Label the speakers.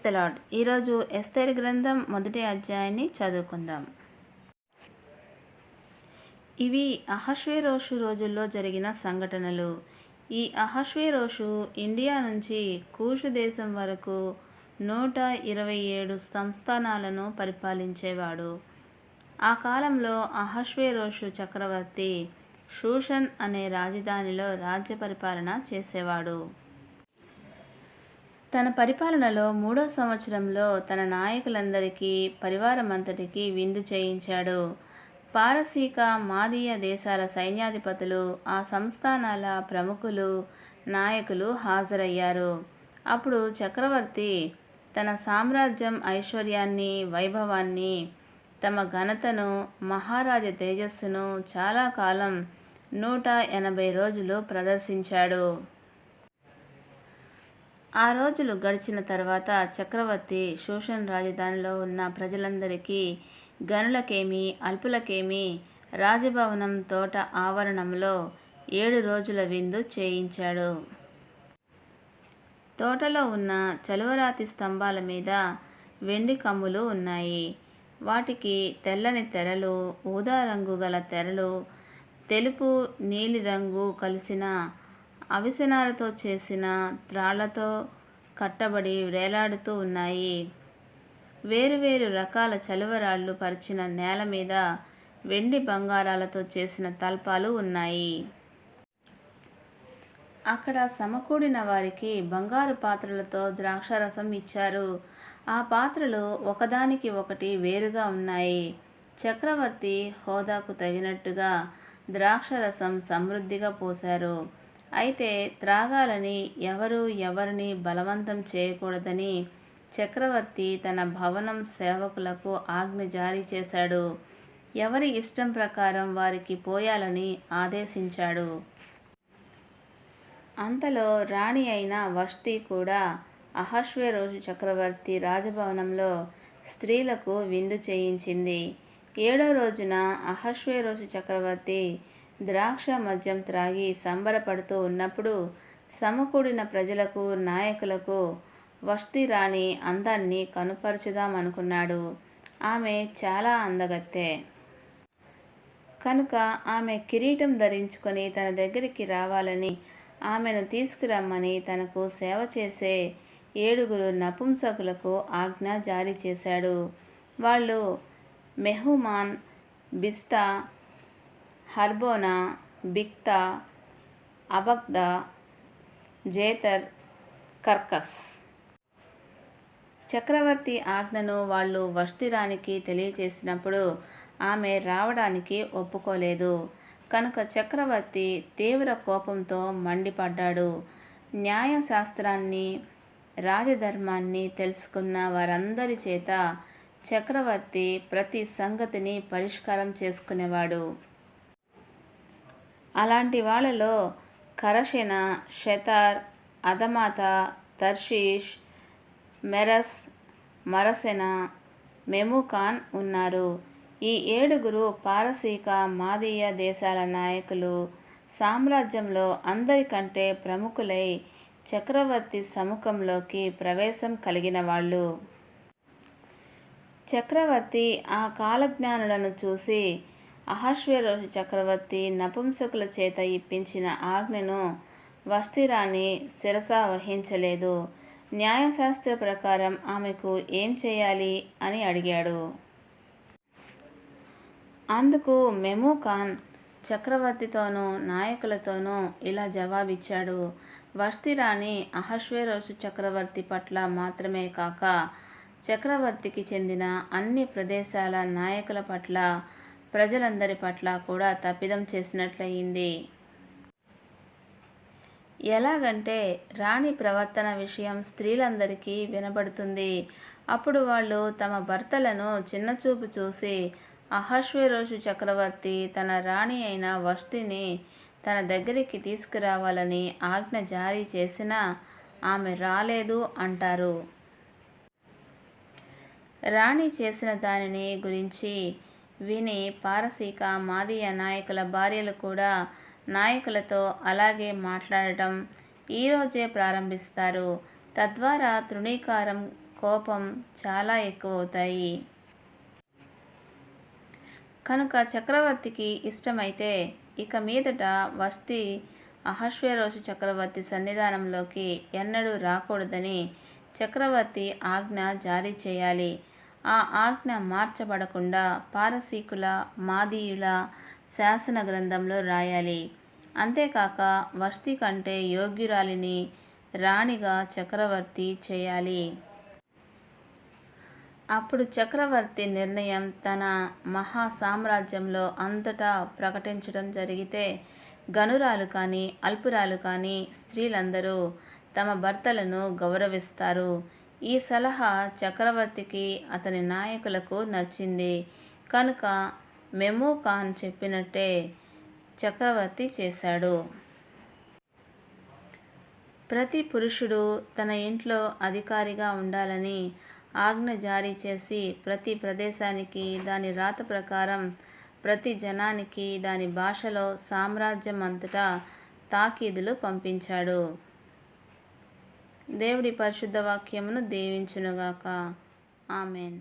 Speaker 1: The lord. ఈరోజు ఎస్తేరు గ్రంథం మొదటి అధ్యాయాన్ని చదువుకుందాం. ఇవి అహష్వేరోషు రోజుల్లో జరిగిన సంఘటనలు. ఈ అహష్వేరోషు ఇండియా నుంచి కూషు దేశం వరకు 127 సంస్థానాలను పరిపాలించేవాడు. ఆ కాలంలో అహష్వేరోషు చక్రవర్తి షూషన్ అనే రాజధానిలో రాజ్య పరిపాలన చేసేవాడు. తన పరిపాలనలో 3వ సంవత్సరంలో తన నాయకులందరికీ పరివారమంతటికి విందు చేయించాడు. పారసీక, మాదీయ దేశాల సైన్యాధిపతులు, ఆ సంస్థానాల ప్రముఖులు, నాయకులు హాజరయ్యారు. అప్పుడు చక్రవర్తి తన సామ్రాజ్యం ఐశ్వర్యాన్ని, వైభవాన్ని, తమ ఘనతను, మహారాజ తేజస్సును చాలా కాలం 180 రోజులు ప్రదర్శించాడు. ఆ రోజులు గడిచిన తర్వాత చక్రవర్తి షూషన్ రాజధానిలో ఉన్న ప్రజలందరికీ, గనులకేమి అల్పులకేమి రాజభవనం తోట ఆవరణంలో 7 రోజుల విందు చేయించాడు. తోటలో ఉన్న చలువరాతి స్తంభాల మీద వెండి కమ్ములు ఉన్నాయి. వాటికి తెల్లని తెరలు, ఊదా రంగు గల తెరలు, తెలుపు నీలిరంగు కలిసిన అవిసెనారతో చేసిన త్రాళ్లతో కట్టబడి వేలాడుతూ ఉన్నాయి. వేరువేరు రకాల చలువరాళ్ళు పరిచిన నేల మీద వెండి బంగారాలతో చేసిన తల్పాలు ఉన్నాయి. అక్కడ సమకూడిన వారికి బంగారు పాత్రలతో ద్రాక్షారసం ఇచ్చారు. ఆ పాత్రలు ఒకదానికి ఒకటి వేరుగా ఉన్నాయి. చక్రవర్తి హోదాకు తగినట్టుగా ద్రాక్షారసం సమృద్ధిగా పోశారు. అయితే త్రాగాలని ఎవరిని బలవంతం చేయకూడదని చక్రవర్తి తన భవనం సేవకులకు ఆజ్ఞ జారీ చేశాడు. ఎవరి ఇష్టం ప్రకారం వారికి పోయాలని ఆదేశించాడు. అంతలో రాణి అయిన వష్తి కూడా అహష్వేరోషు చక్రవర్తి రాజభవనంలో స్త్రీలకు విందు చేయించింది. 7వ రోజున అహష్వేరోషు చక్రవర్తి ద్రాక్ష మద్యం త్రాగి సంబరపడుతూ ఉన్నప్పుడు సమకూడిన ప్రజలకు, నాయకులకు వష్తి రాణి అందాన్ని కనుపరచుదామనుకున్నాడు. ఆమె చాలా అందగత్తె కనుక ఆమె కిరీటం ధరించుకొని తన దగ్గరికి రావాలని, ఆమెను తీసుకురమ్మని తనకు సేవ చేసే 7 నపుంసకులకు ఆజ్ఞ జారీ చేశాడు. వాళ్ళు మెహుమాన్, బిస్తా, హర్బోనా, బిక్తా, అబగ్దా, జేతర్, కర్కస్. చక్రవర్తి ఆజ్ఞను వాళ్ళు వష్తి రాణికి తెలియచేసినప్పుడు ఆమె రావడానికి ఒప్పుకోలేదు. కనుక చక్రవర్తి తీవ్ర కోపంతో మండిపడ్డాడు. న్యాయశాస్త్రాన్ని, రాజధర్మాన్ని తెలుసుకున్న వారందరి చేత చక్రవర్తి ప్రతి సంగతిని పరిష్కారం చేసుకునేవాడు. అలాంటి వాళ్ళలో కరషెన, షెతార్, అదమాత, తర్షీష్, మెరస్, మరసెన, మెముకాన్ ఉన్నారు. ఈ 7 పారసీక, మాదీయ దేశాల నాయకులు, సామ్రాజ్యంలో అందరికంటే ప్రముఖులై చక్రవర్తి సముఖంలోకి ప్రవేశం కలిగిన వాళ్ళు. చక్రవర్తి ఆ కాలజ్ఞానులను చూసి అహష్వేరోషు చక్రవర్తి నపుంసకుల చేత ఇప్పించిన ఆజ్ఞను వష్తిరాణి శిరసా వహించలేదు. న్యాయశాస్త్ర ప్రకారం ఆమెకు ఏం చేయాలి అని అడిగాడు. అందుకు మెముకాన్ చక్రవర్తితోనూ నాయకులతోనూ ఇలా జవాబిచ్చాడు. వష్తిరాణి అహష్వేరోషు చక్రవర్తి పట్ల మాత్రమే కాక చక్రవర్తికి చెందిన అన్ని ప్రదేశాల నాయకుల పట్ల, ప్రజలందరి పట్ల కూడా తప్పిదం చేసినట్లయింది. ఎలాగంటే రాణి ప్రవర్తన విషయం స్త్రీలందరికీ వినబడుతుంది. అప్పుడు వాళ్ళు తమ భర్తలను చిన్నచూపు చూసి అహష్వేరోషు చక్రవర్తి తన రాణి అయిన వష్తిని తన దగ్గరికి తీసుకురావాలని ఆజ్ఞ జారీ చేసినా ఆమె రాలేదు అంటారు. రాణి చేసిన దానిని గురించి విని పారసీక, మాదీయ నాయకుల భార్యలు కూడా నాయకులతో అలాగే మాట్లాడటం ఈరోజే ప్రారంభిస్తారు. తద్వారా తృణీకారం కోపం చాలా ఎక్కువవుతాయి. కనుక చక్రవర్తికి ఇష్టమైతే ఇక మీదట వస్తి అహశ్వేరోషు చక్రవర్తి సన్నిధానంలోకి ఎన్నడూ రాకూడదని చక్రవర్తి ఆజ్ఞ జారీ చేయాలి. ఆ ఆజ్ఞ మార్చబడకుండా పారసీకుల, మాదీయుల శాసన గ్రంథంలో రాయాలి. అంతేకాక వస్తి కంటే యోగ్యురాలిని రాణిగా చక్రవర్తి చేయాలి. అప్పుడు చక్రవర్తి నిర్ణయం తన మహా సామ్రాజ్యంలో అంతటా ప్రకటించడం జరిగితే గనురాలు కానీ అల్పురాలు కానీ స్త్రీలందరూ తమ భర్తలను గౌరవిస్తారు. ఈ సలహా చక్రవర్తికి అతని నాయకులకు నచ్చింది. కనుక మెమూకాన్ చెప్పినట్టే చక్రవర్తి చేశాడు. ప్రతి పురుషుడు తన ఇంట్లో అధికారిగా ఉండాలని ఆజ్ఞ జారీ చేసి ప్రతి ప్రదేశానికి దాని రాత ప్రకారం, ప్రతి జనానికి దాని భాషలో సామ్రాజ్యం అంతటా తాకీదులు పంపించాడు. దేవుడి పరిశుద్ధ వాక్యమును దీవించునుగాక. ఆమెన్.